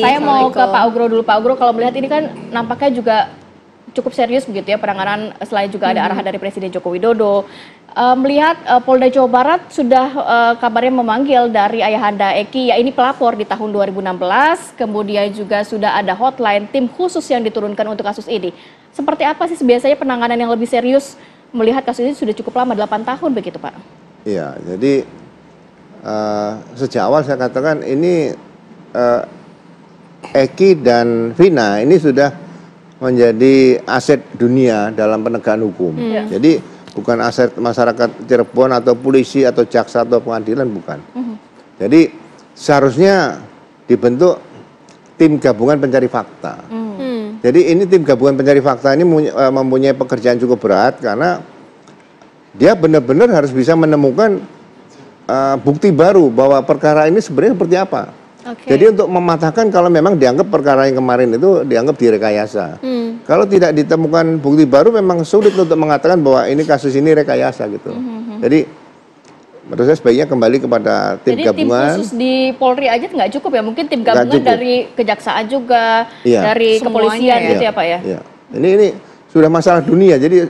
Saya mau ke Pak Ugro dulu. Pak Ugro, kalau melihat ini kan nampaknya juga cukup serius begitu ya penanganan, selain juga ada arahan dari Presiden Joko Widodo. Melihat Polda Jawa Barat sudah kabarnya memanggil dari ayahanda Eki, ya ini pelapor di tahun 2016, kemudian juga sudah ada hotline tim khusus yang diturunkan untuk kasus ini. Seperti apa sih biasanya penanganan yang lebih serius melihat kasus ini sudah cukup lama, 8 tahun begitu Pak? Iya, jadi sejak awal saya katakan ini Eki dan Vina ini sudah menjadi aset dunia dalam penegakan hukum. Jadi bukan aset masyarakat Cirebon atau polisi atau jaksa atau pengadilan, bukan. Jadi seharusnya dibentuk tim gabungan pencari fakta. Jadi ini tim gabungan pencari fakta ini mempunyai pekerjaan cukup berat karena dia benar-benar harus bisa menemukan bukti baru bahwa perkara ini sebenarnya seperti apa. Jadi untuk mematahkan kalau memang dianggap perkara yang kemarin itu dianggap direkayasa. Kalau tidak ditemukan bukti baru memang sulit untuk mengatakan bahwa ini kasus ini rekayasa gitu. Jadi menurut saya sebaiknya kembali kepada tim gabungan. Tim khusus di Polri aja nggak cukup ya? Mungkin tim gabungan dari kejaksaan juga, dari kepolisian gitu ya Pak ya? Iya. Ini sudah masalah dunia, jadi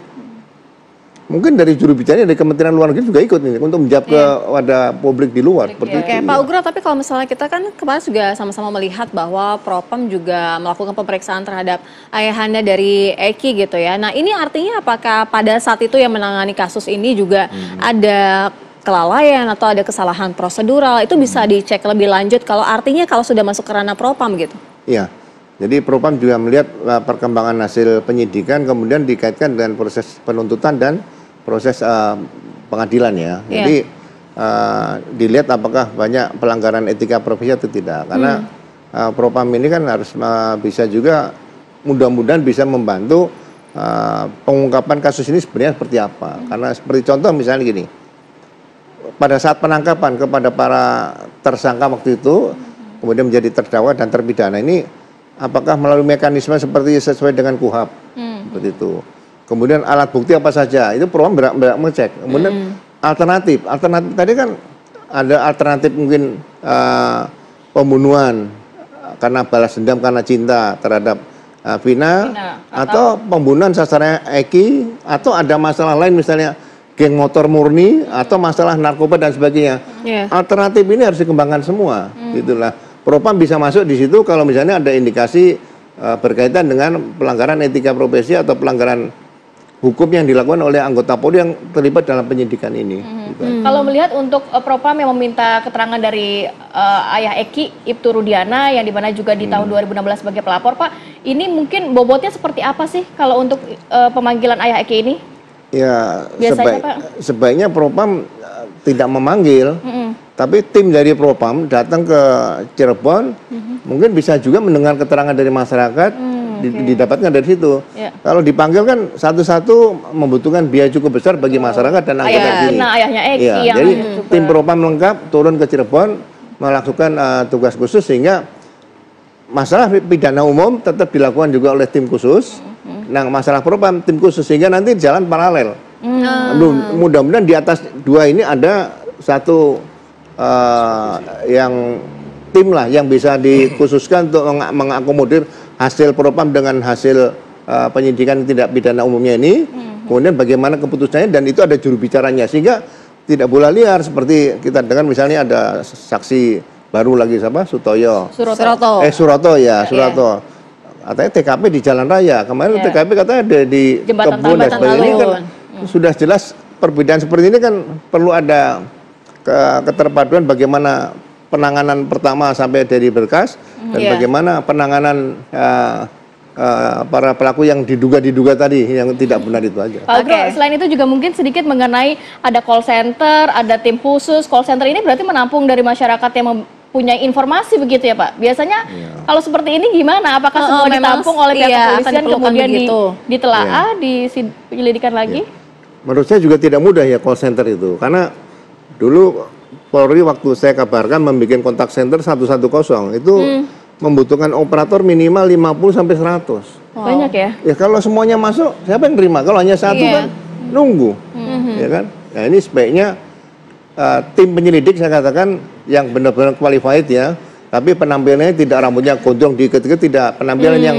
mungkin dari juru bicara dari Kementerian Luar Negeri juga ikut nih untuk menjawab kepada publik di luar. Pak Ugro, tapi kalau misalnya kita kan kemarin juga sama-sama melihat bahwa Propam juga melakukan pemeriksaan terhadap ayahanda dari Eki gitu ya. Nah ini artinya apakah pada saat itu yang menangani kasus ini juga ada kelalaian atau ada kesalahan prosedural, itu bisa dicek lebih lanjut kalau artinya kalau sudah masuk ke ranah Propam gitu? Iya. Jadi Propam juga melihat perkembangan hasil penyidikan kemudian dikaitkan dengan proses penuntutan dan proses pengadilan ya. Jadi dilihat apakah banyak pelanggaran etika profesi atau tidak. Karena Propam ini kan harus bisa juga mudah-mudahan bisa membantu pengungkapan kasus ini sebenarnya seperti apa. Karena seperti contoh misalnya gini, pada saat penangkapan kepada para tersangka waktu itu, kemudian menjadi terdakwa dan terpidana ini, apakah melalui mekanisme seperti sesuai dengan KUHAP, seperti itu. Kemudian alat bukti apa saja, itu Propam berhak mengecek. Kemudian alternatif tadi kan ada alternatif mungkin pembunuhan karena balas dendam karena cinta terhadap Vina, atau pembunuhan sasarannya Eki, atau ada masalah lain misalnya geng motor murni atau masalah narkoba dan sebagainya. Alternatif ini harus dikembangkan semua, gitulah. Propam bisa masuk di situ kalau misalnya ada indikasi berkaitan dengan pelanggaran etika profesi atau pelanggaran hukum yang dilakukan oleh anggota Polri yang terlibat dalam penyidikan ini. Gitu. Kalau melihat untuk Propam yang meminta keterangan dari ayah Eki, Ibtu Rudiana, yang dimana juga di tahun 2016 sebagai pelapor, Pak, ini mungkin bobotnya seperti apa sih kalau untuk pemanggilan ayah Eki ini? Ya, biasanya sebaiknya Propam tidak memanggil, tapi tim dari Propam datang ke Cirebon, mungkin bisa juga mendengar keterangan dari masyarakat, didapatkan dari situ. Kalau dipanggil kan satu-satu membutuhkan biaya cukup besar bagi masyarakat dan anggota sini. Ayahnya Eki yang jadi tim Propam lengkap turun ke Cirebon melakukan tugas khusus sehingga masalah pidana umum tetap dilakukan juga oleh tim khusus. Nah, masalah Propam tim khusus sehingga nanti jalan paralel. Mudah-mudahan di atas dua ini ada satu yang tim lah yang bisa dikhususkan untuk mengakomodir hasil Propam dengan hasil penyidikan tidak pidana umumnya ini. Kemudian bagaimana keputusannya dan itu ada juru bicaranya sehingga tidak bola liar seperti kita dengar misalnya ada saksi baru lagi siapa? Suroto. Suroto. Katanya TKP di jalan raya. Kemarin TKP katanya ada di kebun dan sebagainya. Ini kan sudah jelas perbedaan seperti ini kan perlu ada keterpaduan bagaimana penanganan pertama sampai dari berkas dan bagaimana penanganan para pelaku yang diduga tadi yang tidak benar itu aja. Pak Ugro, selain itu juga mungkin sedikit mengenai ada call center, ada tim khusus. Call center ini berarti menampung dari masyarakat yang mempunyai informasi begitu ya Pak? Biasanya kalau seperti ini gimana? Apakah semua ditampung oleh pihak kepolisian kemudian ditelaah, dipenyelidikan lagi? Menurut saya juga tidak mudah ya call center itu karena dulu Polri waktu saya kabarkan membuat kontak center 110 itu membutuhkan operator minimal 50 sampai 100. Banyak ya? Ya kalau semuanya masuk, siapa yang terima? Kalau hanya satu kan nunggu. Ya kan? Nah, ini sebaiknya tim penyelidik saya katakan yang benar-benar qualified ya, Tapi penampilannya tidak rambutnya gondrong dikit-dikit, tidak. Penampilan yang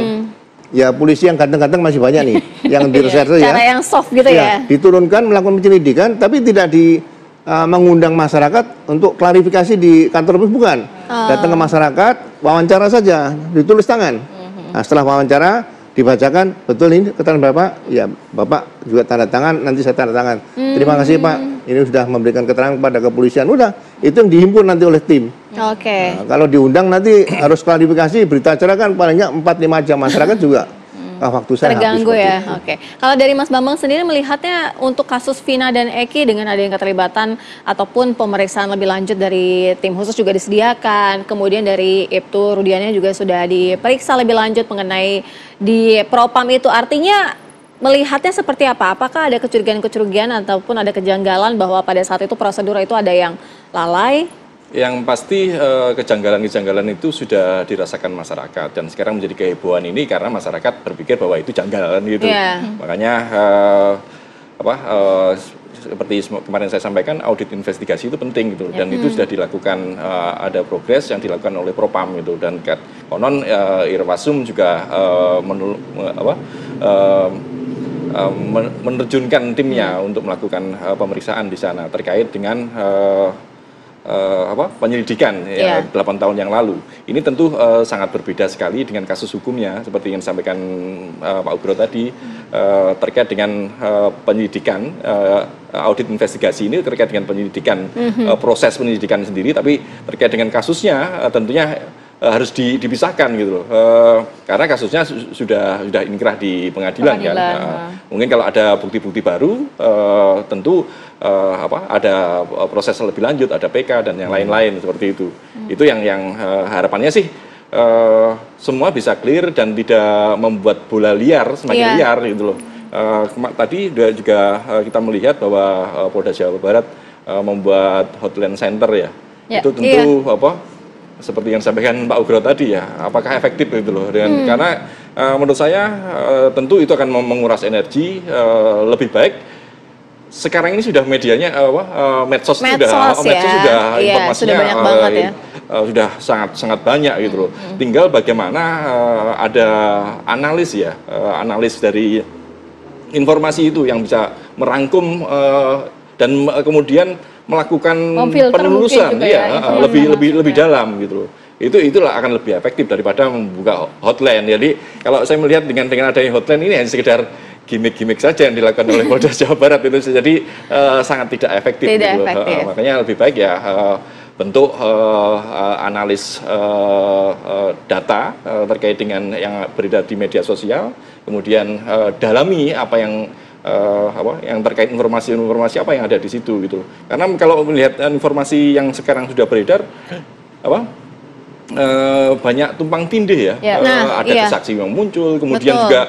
ya polisi yang ganteng-ganteng masih banyak nih, yang di reserse ya. Cara yang soft gitu ya. Diturunkan melakukan penyelidikan, tapi tidak mengundang masyarakat untuk klarifikasi di kantor polisi, bukan. Datang ke masyarakat, wawancara saja, ditulis tangan. Nah, setelah wawancara dibacakan, betul ini keterangan Bapak, ya Bapak juga tanda tangan, nanti saya tanda tangan. Terima kasih Pak, ini sudah memberikan keterangan kepada kepolisian. Udah, itu yang dihimpun nanti oleh tim. Oke. Nah, kalau diundang nanti harus klarifikasi, berita acara kan palingnya 4-5 jam, masyarakat juga waktu saya terganggu habis ya. itu. Oke. Kalau dari Mas Bambang sendiri melihatnya untuk kasus Vina dan Eki dengan adanya keterlibatan ataupun pemeriksaan lebih lanjut dari tim khusus juga disediakan, kemudian dari Ibtu Rudiana juga sudah diperiksa lebih lanjut mengenai di Propam itu, artinya melihatnya seperti apa? Apakah ada kecurigaan-kecurigaan ataupun ada kejanggalan bahwa pada saat itu prosedur itu ada yang lalai? Yang pasti kejanggalan-kejanggalan itu sudah dirasakan masyarakat, dan sekarang menjadi kehebohan ini karena masyarakat berpikir bahwa itu janggal gitu. Makanya seperti kemarin saya sampaikan, audit investigasi itu penting gitu, dan itu sudah dilakukan, ada progres yang dilakukan oleh Propam gitu, dan konon Irwasum juga menerjunkan timnya untuk melakukan pemeriksaan di sana terkait dengan penyelidikan 8 tahun yang lalu. Ini tentu sangat berbeda sekali dengan kasus hukumnya seperti yang disampaikan Pak Ugro tadi, terkait dengan penyelidikan, audit investigasi ini terkait dengan penyelidikan, proses penyelidikan sendiri, tapi terkait dengan kasusnya tentunya harus dipisahkan gitu loh, karena kasusnya sudah inkrah di pengadilan. Kan. Mungkin kalau ada bukti-bukti baru, tentu ada proses lebih lanjut, ada PK dan yang lain-lain seperti itu. Itu yang harapannya sih semua bisa clear dan tidak membuat bola liar semakin liar gitu loh. Tadi juga kita melihat bahwa Polda Jawa Barat membuat hotline center ya. Itu tentu seperti yang disampaikan Pak Ugro tadi ya, apakah efektif gitu loh. Karena menurut saya tentu itu akan menguras energi. Lebih baik sekarang ini sudah medianya medsos sudah informasinya sudah banyak banget ya. Sudah sangat banyak gitu loh. Tinggal bagaimana ada analis dari informasi itu yang bisa merangkum dan kemudian melakukan penelusuran lebih dalam gitu loh. Itulah akan lebih efektif daripada membuka hotline. Jadi kalau saya melihat dengan adanya hotline ini hanya sekedar gimmick saja yang dilakukan oleh Polda Jawa Barat, itu jadi sangat tidak efektif. Makanya lebih baik ya bentuk analis data terkait dengan yang beredar di media sosial, kemudian dalami apa yang terkait informasi apa yang ada di situ gitu. Karena kalau melihat informasi yang sekarang sudah beredar banyak tumpang tindih ya. Ada saksi yang muncul, kemudian juga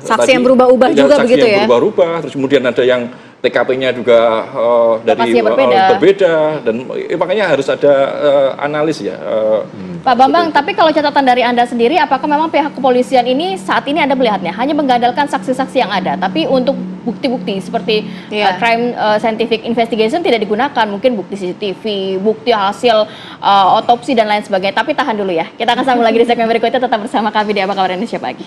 saksi yang berubah-ubah juga begitu ya. Berubah-ubah, terus kemudian ada yang TKP-nya juga dari berbeda dan makanya harus ada analis ya. Pak Bambang, tapi kalau catatan dari Anda sendiri, apakah memang pihak kepolisian ini saat ini Anda melihatnya hanya mengandalkan saksi-saksi yang ada, tapi untuk bukti-bukti seperti crime scientific investigation tidak digunakan, mungkin bukti CCTV, bukti hasil otopsi dan lain sebagainya. Tapi tahan dulu ya, kita akan sambung lagi di segmen berikutnya, tetap bersama kami di Apa Kabar Indonesia Pagi.